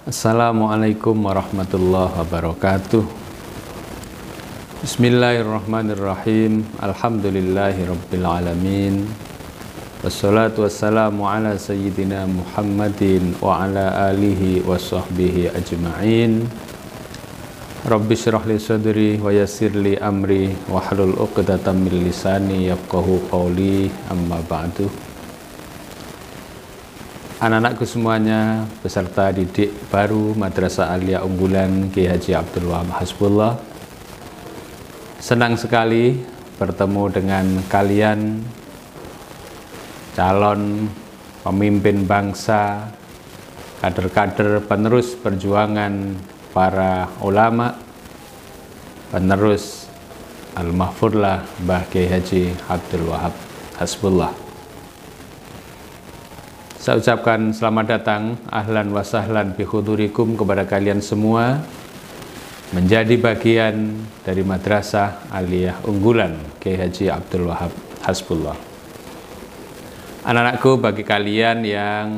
Assalamualaikum warahmatullahi wabarakatuh. Bismillahirrahmanirrahim. Alhamdulillahirabbil alamin. Wassalatu wassalamu ala sayyidina Muhammadin wa ala alihi wa sahbihi ajma'in. Rabbi syrah li sadri wa yassir li amri wa hlul 'uqdatam min lisani yafqahu qawli, amma ba'du. Anak-anakku semuanya, peserta didik baru Madrasah Aliyah Unggulan Kiai Haji Abdul Wahab Hasbullah, senang sekali bertemu dengan kalian, calon pemimpin bangsa, kader-kader penerus perjuangan para ulama, penerus Al-Mahfudlah Mbah Kiai Haji Abdul Wahab Hasbullah. Saya ucapkan selamat datang, ahlan wa sahlan bihudurikum kepada kalian semua menjadi bagian dari Madrasah Aliyah Unggulan Kiai Haji Abdul Wahab Hasbullah. Anak-anakku, bagi kalian yang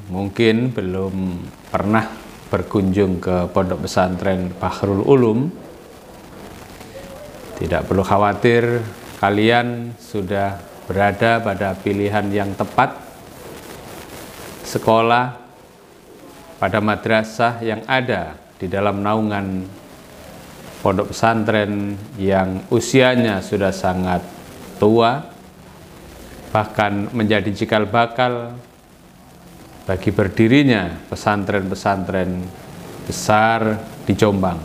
mungkin belum pernah berkunjung ke Pondok Pesantren Bahrul Ulum, tidak perlu khawatir, kalian sudah berada pada pilihan yang tepat. Sekolah pada madrasah yang ada di dalam naungan pondok pesantren yang usianya sudah sangat tua, bahkan menjadi cikal bakal bagi berdirinya pesantren-pesantren besar di Jombang.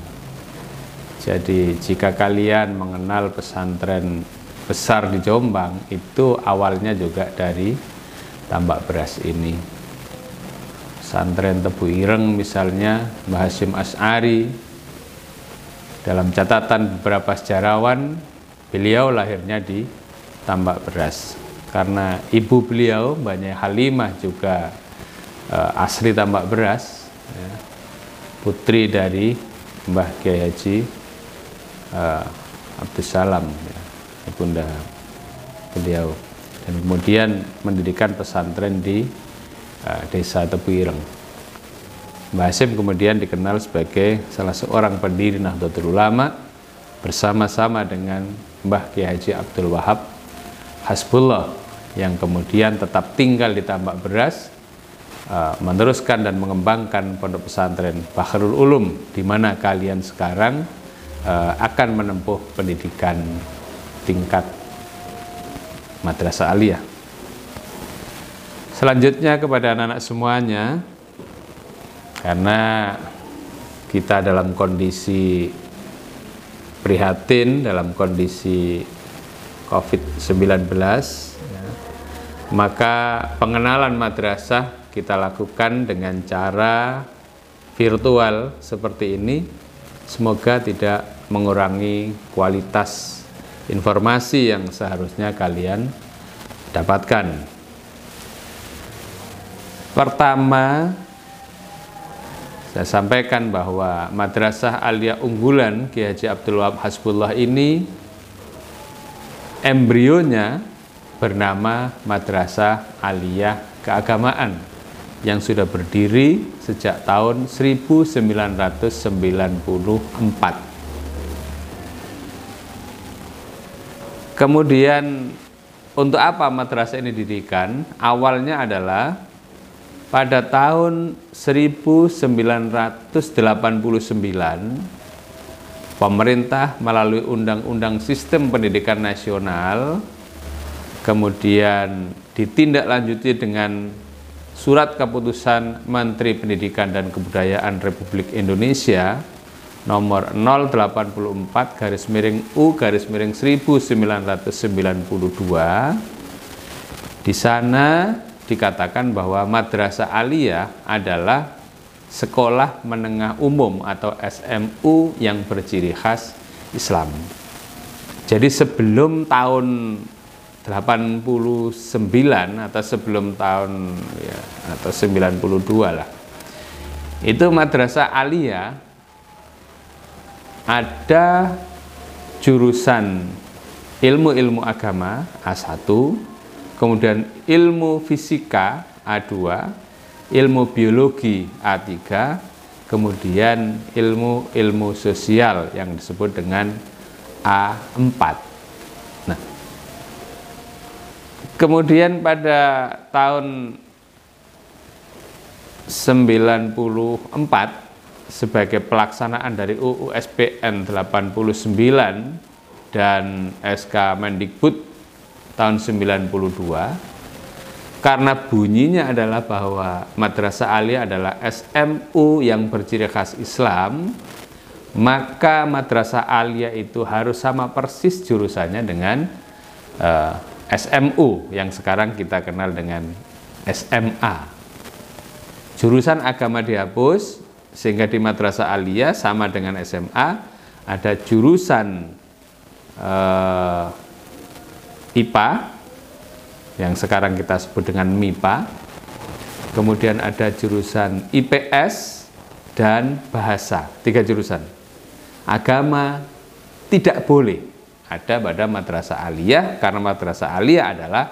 Jadi jika kalian mengenal pesantren besar di Jombang, itu awalnya juga dari tambak beras ini. Pesantren Tebu Ireng misalnya, Mbah Hasyim Asy'ari, dalam catatan beberapa sejarawan, beliau lahirnya di tambak beras karena ibu beliau Mbah Halimah juga asli tambak beras, ya, putri dari Mbah Kiai Haji Abdus Salam, ya, ibunda beliau, dan kemudian mendirikan pesantren di desa Tebu Ireng. Mbah Hasyim kemudian dikenal sebagai salah seorang pendiri Nahdlatul Ulama bersama-sama dengan Mbah Kiai Haji Abdul Wahab Hasbullah, yang kemudian tetap tinggal di tambak beras, meneruskan dan mengembangkan pondok pesantren Bahrul Ulum, di mana kalian sekarang akan menempuh pendidikan tingkat Madrasah Aliyah. Selanjutnya kepada anak-anak semuanya, karena kita dalam kondisi prihatin, dalam kondisi COVID-19, ya, maka pengenalan madrasah kita lakukan dengan cara virtual seperti ini. Semoga tidak mengurangi kualitas informasi yang seharusnya kalian dapatkan. Pertama, saya sampaikan bahwa Madrasah Aliyah Unggulan Kiai Haji Abdul Wahab Hasbullah ini embrionya bernama Madrasah Aliyah Keagamaan yang sudah berdiri sejak tahun 1994. Kemudian untuk apa madrasah ini didirikan? Awalnya adalah pada tahun 1989, pemerintah melalui Undang-Undang Sistem Pendidikan Nasional, kemudian ditindaklanjuti dengan Surat Keputusan Menteri Pendidikan dan Kebudayaan Republik Indonesia nomor 084/U/1992. Di sana dikatakan bahwa Madrasah Aliyah adalah sekolah menengah umum atau SMU yang berciri khas Islam. Jadi sebelum tahun 89 atau sebelum tahun atau 92 lah, itu Madrasah Aliyah ada jurusan ilmu-ilmu agama A1, kemudian ilmu fisika A2, ilmu biologi A3, kemudian ilmu sosial yang disebut dengan A4. Nah, kemudian pada tahun 94 sebagai pelaksanaan dari UU SPN 89 dan SK Mendikbud tahun 92, karena bunyinya adalah bahwa Madrasah Aliyah adalah SMU yang berciri khas Islam, maka Madrasah Aliyah itu harus sama persis jurusannya dengan SMU yang sekarang kita kenal dengan SMA. Jurusan agama dihapus, sehingga di Madrasah Aliyah sama dengan SMA, ada jurusan IPA, yang sekarang kita sebut dengan MIPA, kemudian ada jurusan IPS, dan bahasa, 3 jurusan. Agama tidak boleh ada pada Madrasah Aliyah, karena Madrasah Aliyah adalah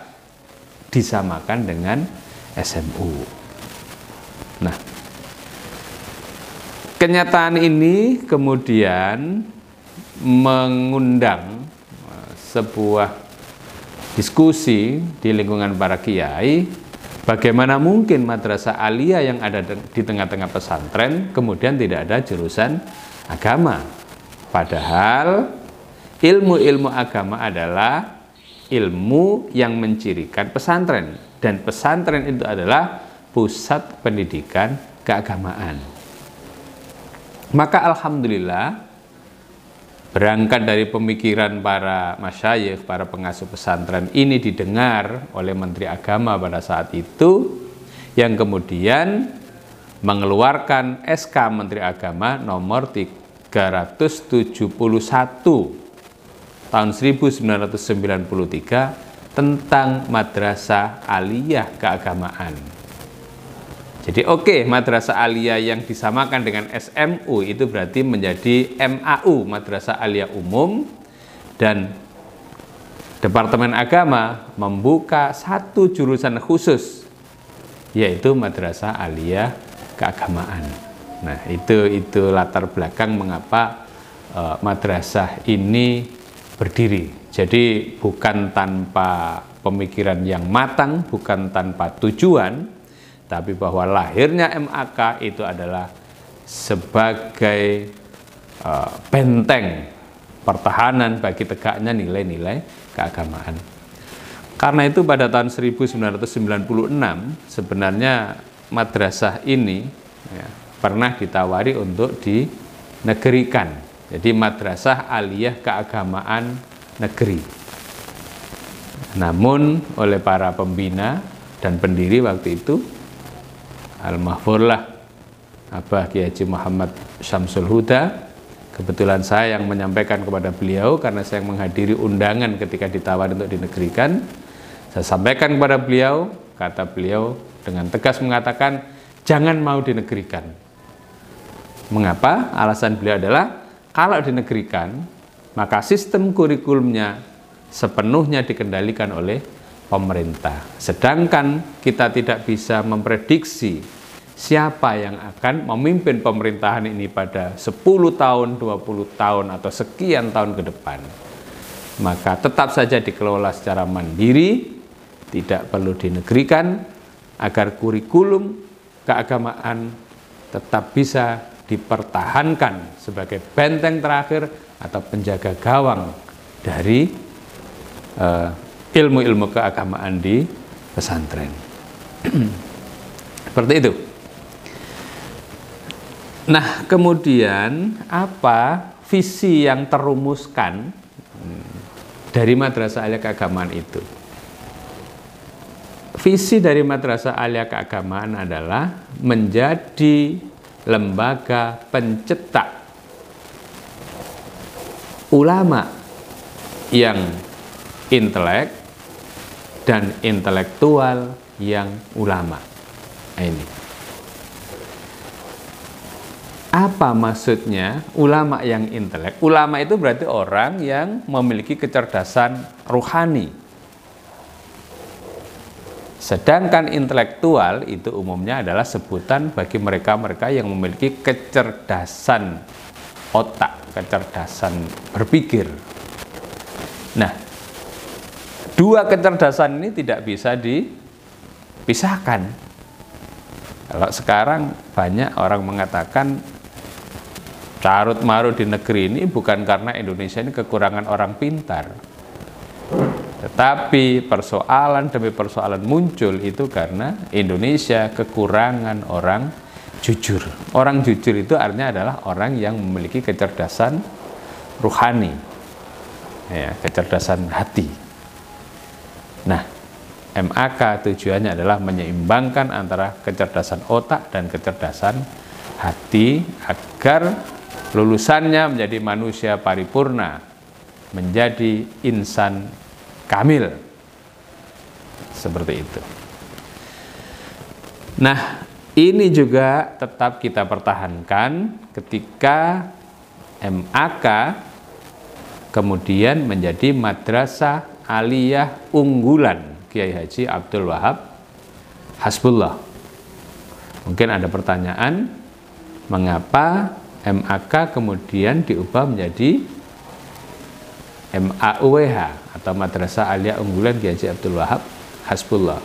disamakan dengan SMU. Nah, kenyataan ini kemudian mengundang sebuah diskusi di lingkungan para kiai, bagaimana mungkin Madrasah Aliyah yang ada di tengah-tengah pesantren kemudian tidak ada jurusan agama. Padahal ilmu-ilmu agama adalah ilmu yang mencirikan pesantren, dan pesantren itu adalah pusat pendidikan keagamaan. Maka alhamdulillah, berangkat dari pemikiran para masyayikh, para pengasuh pesantren ini didengar oleh Menteri Agama pada saat itu, yang kemudian mengeluarkan SK Menteri Agama nomor 371 tahun 1993 tentang Madrasah Aliyah Keagamaan. Jadi Madrasah Aliyah yang disamakan dengan SMU itu berarti menjadi MAU, Madrasah Aliyah Umum, dan Departemen Agama membuka 1 jurusan khusus, yaitu Madrasah Aliyah Keagamaan. Nah, itu latar belakang mengapa madrasah ini berdiri. Jadi bukan tanpa pemikiran yang matang, bukan tanpa tujuan, tapi bahwa lahirnya MAK itu adalah sebagai benteng pertahanan bagi tegaknya nilai-nilai keagamaan. Karena itu pada tahun 1996 sebenarnya madrasah ini pernah ditawari untuk dinegerikan. Jadi Madrasah Aliyah Keagamaan Negeri. Namun oleh para pembina dan pendiri waktu itu, Al-Mahfurlah Abah Kiai Haji Muhammad Syamsul Huda, kebetulan saya yang menyampaikan kepada beliau karena saya menghadiri undangan ketika ditawari untuk dinegerikan. Saya sampaikan kepada beliau, kata beliau dengan tegas mengatakan, jangan mau dinegerikan. Mengapa? Alasan beliau adalah, kalau dinegerikan, maka sistem kurikulumnya sepenuhnya dikendalikan oleh pemerintah. Sedangkan kita tidak bisa memprediksi siapa yang akan memimpin pemerintahan ini pada 10 tahun, 20 tahun, atau sekian tahun ke depan. Maka tetap saja dikelola secara mandiri, tidak perlu dinegerikan, agar kurikulum keagamaan tetap bisa dipertahankan sebagai benteng terakhir atau penjaga gawang dari ilmu-ilmu keagamaan di pesantren. Seperti itu. Nah, kemudian apa visi yang terumuskan dari Madrasah Aliyah Keagamaan itu? Visi dari Madrasah Aliyah Keagamaan adalah menjadi lembaga pencetak ulama yang intelek dan intelektual yang ulama. Nah, ini apa maksudnya ulama yang intelek? Ulama itu berarti orang yang memiliki kecerdasan rohani, Sedangkan intelektual itu umumnya adalah sebutan bagi mereka-mereka yang memiliki kecerdasan otak, kecerdasan berpikir. Nah, dua kecerdasan ini tidak bisa dipisahkan. Kalau sekarang banyak orang mengatakan carut marut di negeri ini bukan karena Indonesia ini kekurangan orang pintar, tetapi persoalan demi persoalan muncul itu karena Indonesia kekurangan orang jujur. Orang jujur itu artinya adalah orang yang memiliki kecerdasan ruhani, ya, kecerdasan hati. Nah, MAK tujuannya adalah menyeimbangkan antara kecerdasan otak dan kecerdasan hati agar lulusannya menjadi manusia paripurna, menjadi insan kamil, seperti itu. Nah, ini juga tetap kita pertahankan ketika MAK kemudian menjadi Madrasah Aliyah Unggulan Kiai Haji Abdul Wahab Hasbullah. Mungkin ada pertanyaan, mengapa MAK kemudian diubah menjadi MAUWH atau Madrasah Aliyah Unggulan Kiai Haji Abdul Wahab Hasbullah?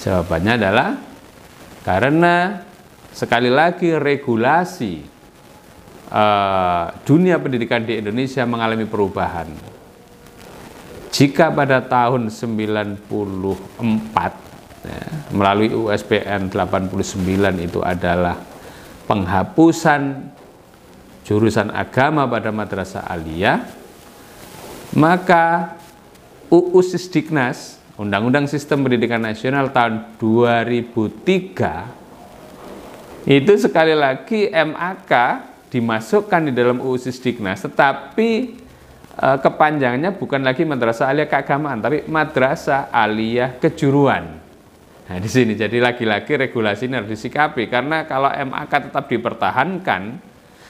Jawabannya adalah karena sekali lagi regulasi dunia pendidikan di Indonesia mengalami perubahan. Jika pada tahun 94 ya, melalui USPN 89 itu adalah penghapusan jurusan agama pada madrasah aliyah, maka UU Sisdiknas, Undang-Undang Sistem Pendidikan Nasional tahun 2003, itu sekali lagi MAK dimasukkan di dalam UU Sisdiknas, tetapi kepanjangannya bukan lagi Madrasah Aliyah Keagamaan, tapi Madrasah Aliyah Kejuruan. Nah, di sini jadi lagi-lagi regulasi ini harus disikapi, karena kalau MAK tetap dipertahankan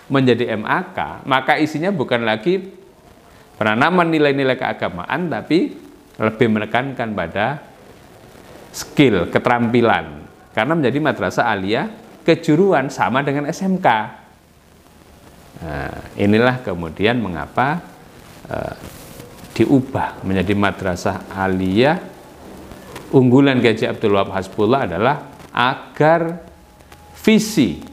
menjadi MAK, maka isinya bukan lagi penanaman nilai-nilai keagamaan, tapi lebih menekankan pada skill, keterampilan, karena menjadi Madrasah Aliyah Kejuruan sama dengan SMK. Nah, inilah kemudian mengapa diubah menjadi Madrasah Aliyah Unggulan Kiai Haji Abdul Wahab Hasbullah adalah agar visi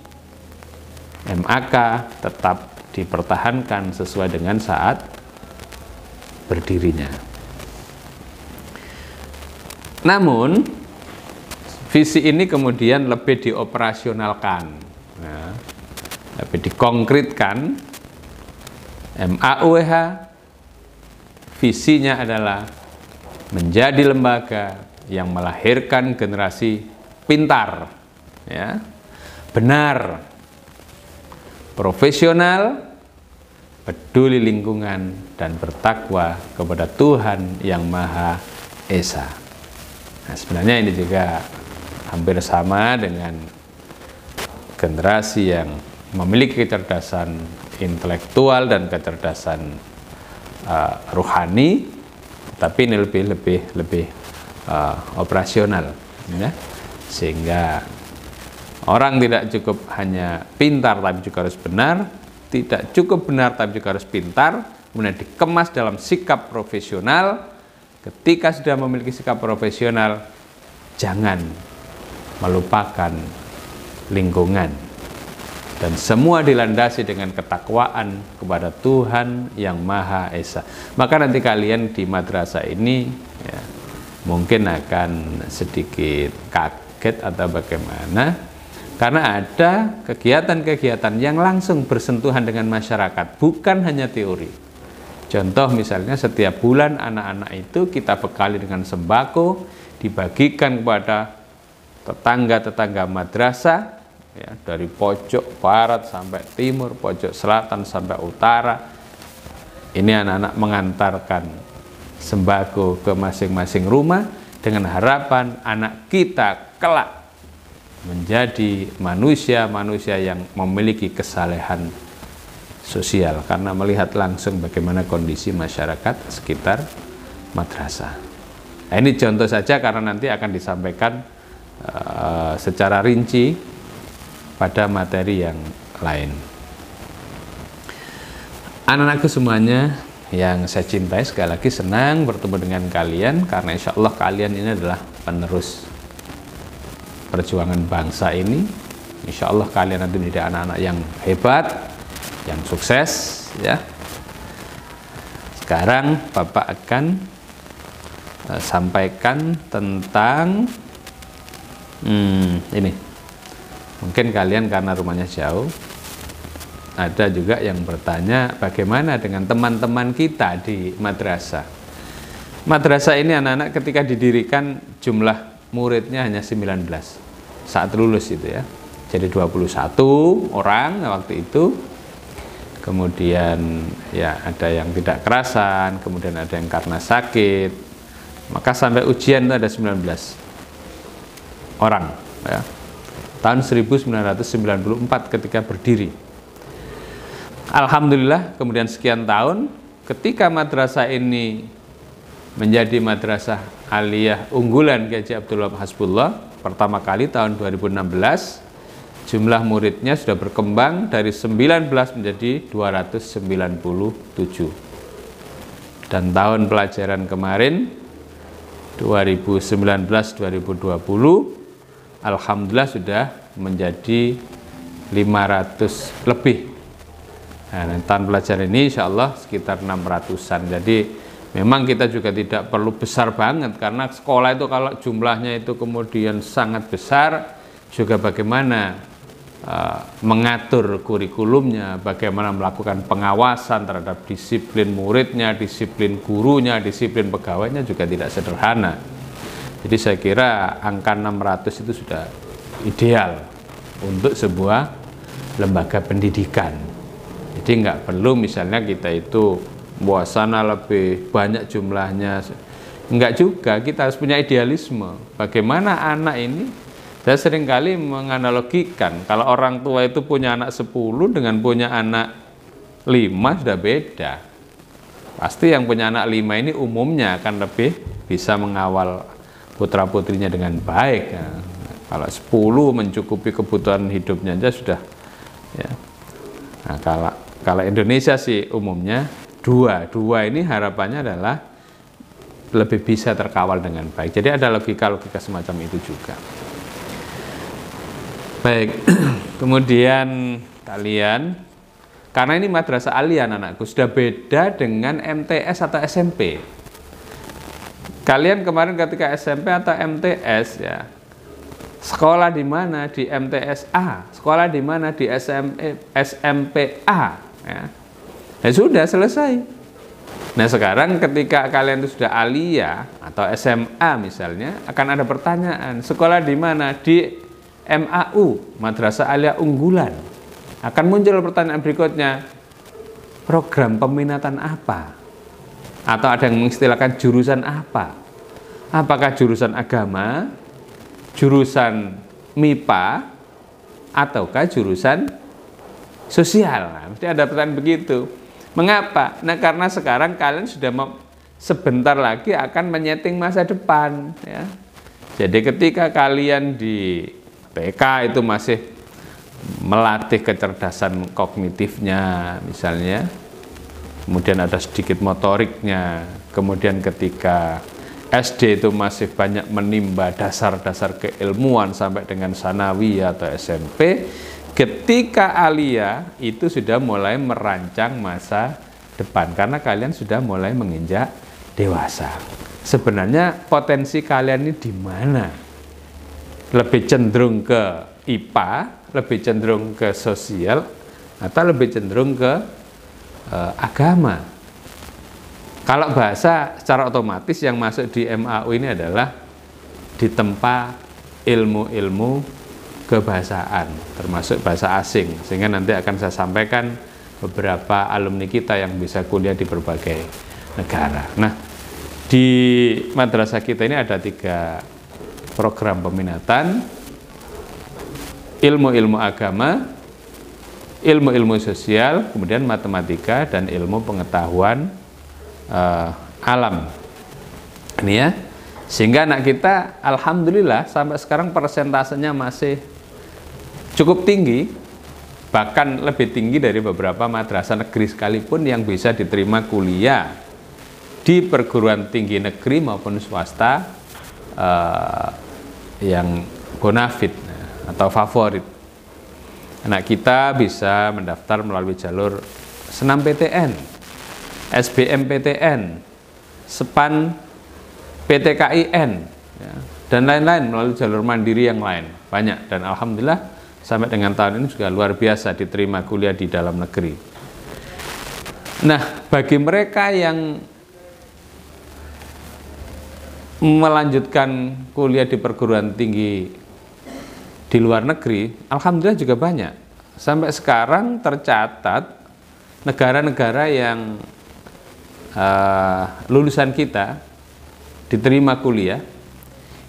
MAK tetap dipertahankan sesuai dengan saat berdirinya. Namun visi ini kemudian lebih dioperasionalkan, ya, lebih dikonkretkan. MAUWH visinya adalah menjadi lembaga yang melahirkan generasi pintar, ya, benar, profesional, peduli lingkungan, dan bertakwa kepada Tuhan Yang Maha Esa. Nah, sebenarnya ini juga hampir sama dengan generasi yang memiliki kecerdasan intelektual dan kecerdasan ruhani, tapi ini lebih operasional, ya. Sehingga orang tidak cukup hanya pintar tapi juga harus benar, tidak cukup benar tapi juga harus pintar, kemudian dikemas dalam sikap profesional. Ketika sudah memiliki sikap profesional, jangan melupakan lingkungan, dan semua dilandasi dengan ketakwaan kepada Tuhan Yang Maha Esa. Maka nanti kalian di madrasah ini, ya, mungkin akan sedikit kaget atau bagaimana, karena ada kegiatan-kegiatan yang langsung bersentuhan dengan masyarakat, bukan hanya teori. Contoh misalnya, setiap bulan anak-anak itu kita bekali dengan sembako, dibagikan kepada tetangga-tetangga madrasah, ya, dari pojok barat sampai timur, pojok selatan sampai utara. Ini anak-anak mengantarkan sembako ke masing-masing rumah dengan harapan anak kita kelak menjadi manusia-manusia yang memiliki kesalehan sosial, karena melihat langsung bagaimana kondisi masyarakat sekitar madrasah. Nah, ini contoh saja karena nanti akan disampaikan secara rinci pada materi yang lain. Anak-anakku semuanya yang saya cintai, sekali lagi senang bertemu dengan kalian karena insya Allah kalian ini adalah penerus perjuangan bangsa ini. Insya Allah kalian nanti menjadi anak-anak yang hebat, yang sukses ya. Sekarang Bapak akan sampaikan tentang ini. Mungkin kalian karena rumahnya jauh, ada juga yang bertanya bagaimana dengan teman-teman kita di madrasah. Madrasah ini anak-anak ketika didirikan jumlah muridnya hanya 19 saat lulus itu ya. Jadi 21 orang waktu itu. Kemudian ya ada yang tidak kerasan, kemudian ada yang karena sakit. Maka sampai ujian itu ada 19 orang ya. Tahun 1994 ketika berdiri. Alhamdulillah kemudian sekian tahun ketika madrasah ini menjadi madrasah aliyah unggulan Kiai Haji Abdul Wahab Hasbullah pertama kali tahun 2016, jumlah muridnya sudah berkembang dari 19 menjadi 297. Dan tahun pelajaran kemarin 2019-2020 alhamdulillah sudah menjadi 500 lebih. Nah, tahun pelajaran ini insya Allah sekitar 600-an. Jadi memang kita juga tidak perlu besar banget karena sekolah itu kalau jumlahnya itu kemudian sangat besar, juga bagaimana mengatur kurikulumnya, bagaimana melakukan pengawasan terhadap disiplin muridnya, disiplin gurunya, disiplin pegawainya juga tidak sederhana. Jadi saya kira angka 600 itu sudah ideal untuk sebuah lembaga pendidikan. Jadi nggak perlu misalnya kita itu muasana lebih banyak jumlahnya. Enggak juga, kita harus punya idealisme. Bagaimana anak ini, saya seringkali menganalogikan, kalau orang tua itu punya anak 10 dengan punya anak 5 sudah beda. Pasti yang punya anak 5 ini umumnya akan lebih bisa mengawal putra-putrinya dengan baik ya. Kalau 10 mencukupi kebutuhan hidupnya aja sudah ya. Nah, kalau Indonesia sih umumnya 2 ini harapannya adalah lebih bisa terkawal dengan baik. Jadi ada logika-logika semacam itu juga. Baik, kemudian kalian, karena ini madrasah aliyah anakku, sudah beda dengan MTS atau SMP. Kalian kemarin ketika SMP atau MTS ya, sekolah di mana? Di MTS A, sekolah di mana? Di SMP A ya. Ya sudah selesai. Nah sekarang ketika kalian itu sudah aliyah atau SMA misalnya, akan ada pertanyaan, sekolah di mana? Di MAU, Madrasah Aliyah Unggulan. Akan muncul pertanyaan berikutnya, program peminatan apa? Atau ada yang mengistilahkan jurusan apa? Apakah jurusan agama, jurusan MIPA, ataukah jurusan sosial? Nah, mesti ada pertanyaan begitu. Mengapa? Nah karena sekarang kalian sudah sebentar lagi akan menyeting masa depan ya. Jadi ketika kalian di TK itu masih melatih kecerdasan kognitifnya misalnya, kemudian ada sedikit motoriknya, kemudian ketika SD itu masih banyak menimba dasar-dasar keilmuan sampai dengan sanawi atau SMP. Ketika aliyah itu sudah mulai merancang masa depan karena kalian sudah mulai menginjak dewasa. Sebenarnya potensi kalian ini di mana? Lebih cenderung ke IPA, lebih cenderung ke sosial, atau lebih cenderung ke agama. Kalau bahasa secara otomatis yang masuk di MAU ini adalah ditempa ilmu-ilmu kebahasaan, termasuk bahasa asing, sehingga nanti akan saya sampaikan beberapa alumni kita yang bisa kuliah di berbagai negara. Nah, di madrasah kita ini ada 3 program peminatan: ilmu-ilmu agama, ilmu-ilmu sosial, kemudian matematika dan ilmu pengetahuan alam. Ini ya. Sehingga anak kita alhamdulillah sampai sekarang persentasenya masih cukup tinggi, bahkan lebih tinggi dari beberapa madrasah negeri sekalipun yang bisa diterima kuliah di perguruan tinggi negeri maupun swasta yang bonafit atau favorit. Anak kita bisa mendaftar melalui jalur SNMPTN, SBMPTN, SEPAN PTKIN, ya, dan lain-lain melalui jalur mandiri yang lain. Banyak, dan alhamdulillah sampai dengan tahun ini juga luar biasa diterima kuliah di dalam negeri. Nah, bagi mereka yang melanjutkan kuliah di perguruan tinggi di luar negeri, alhamdulillah juga banyak. Sampai sekarang tercatat negara-negara yang lulusan kita diterima kuliah,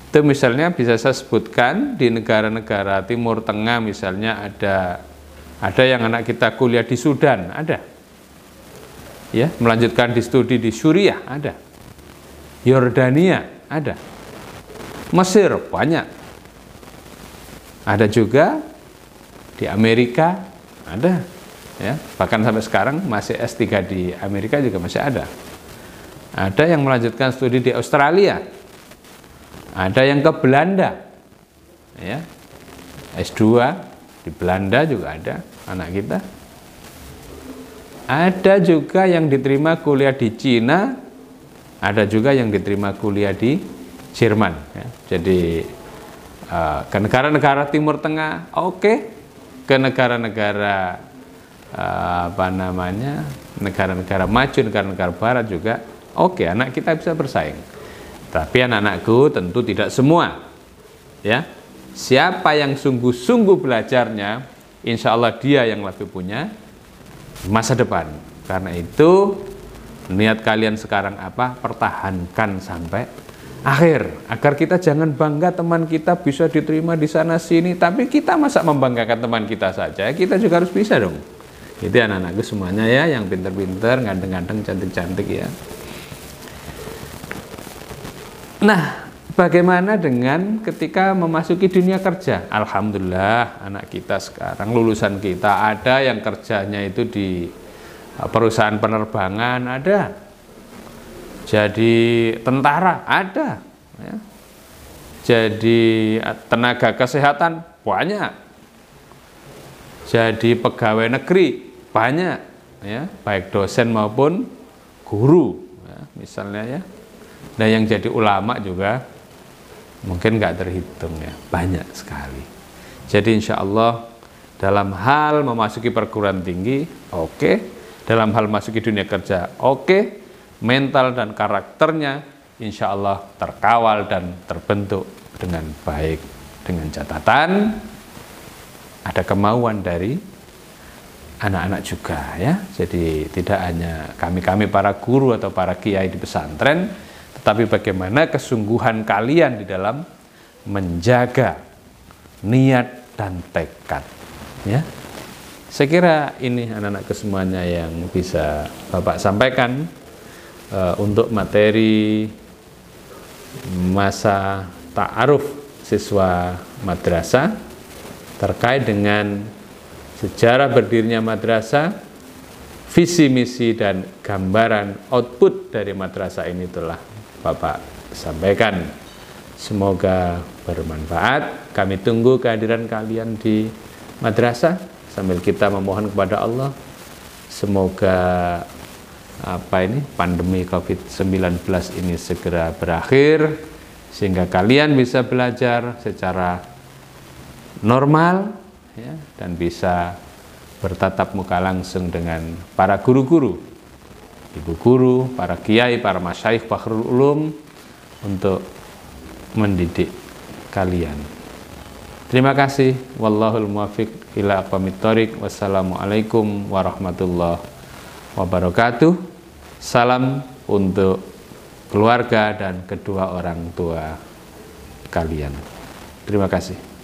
itu misalnya bisa saya sebutkan di negara-negara Timur Tengah, misalnya ada yang anak kita kuliah di Sudan, ada, ya, melanjutkan di studi di Suriah, ada, Yordania, ada, Mesir, banyak, ada juga di Amerika, ada, ya, bahkan sampai sekarang masih S3 di Amerika juga masih ada. Ada yang melanjutkan studi di Australia, ada yang ke Belanda, ya, S2 di Belanda juga ada anak kita. Ada juga yang diterima kuliah di Cina, ada juga yang diterima kuliah di Jerman, ya. Jadi ke negara-negara Timur Tengah, oke, ke negara-negara negara-negara maju, negara-negara Barat juga oke, anak kita bisa bersaing. Tapi anak-anakku tentu tidak semua, ya. Siapa yang sungguh-sungguh belajarnya, insya Allah dia yang lebih punya masa depan. Karena itu niat kalian sekarang apa? Pertahankan sampai akhir, agar kita jangan bangga teman kita bisa diterima di sana sini, tapi kita masa membanggakan teman kita saja, kita juga harus bisa dong. Itu anak-anakku semuanya ya, yang pinter-pinter, ganteng-ganteng, cantik-cantik ya. Nah, bagaimana dengan ketika memasuki dunia kerja? Alhamdulillah anak kita sekarang, lulusan kita, ada yang kerjanya itu di perusahaan penerbangan, ada. Jadi tentara, ada, ya. Jadi tenaga kesehatan, banyak. Jadi pegawai negeri, banyak, ya, baik dosen maupun guru, ya, misalnya ya. Nah, yang jadi ulama juga mungkin nggak terhitung, ya, banyak sekali. Jadi insya Allah dalam hal memasuki perguruan tinggi, oke. Dalam hal memasuki dunia kerja, oke. Mental dan karakternya insya Allah terkawal dan terbentuk dengan baik, dengan catatan ada kemauan dari anak-anak juga, ya. Jadi tidak hanya kami para guru atau para kiai di pesantren, tetapi bagaimana kesungguhan kalian di dalam menjaga niat dan tekad, ya. Saya kira ini anak-anak semuanya yang bisa Bapak sampaikan untuk materi masa ta'aruf siswa madrasah terkait dengan sejarah berdirinya madrasah, visi misi dan gambaran output dari madrasah ini telah Bapak sampaikan. Semoga bermanfaat. Kami tunggu kehadiran kalian di madrasah sambil kita memohon kepada Allah semoga pandemi COVID-19 ini segera berakhir sehingga kalian bisa belajar secara normal, ya, dan bisa bertatap muka langsung dengan para guru-guru, ibu guru, para kiai, para masyayikh Fakhrul Ulum untuk mendidik kalian. Terima kasih. Wallahul muwaffiq ila aqwamit thoriq. Wassalamualaikum warahmatullahi wabarakatuh. Salam untuk keluarga dan kedua orang tua kalian. Terima kasih.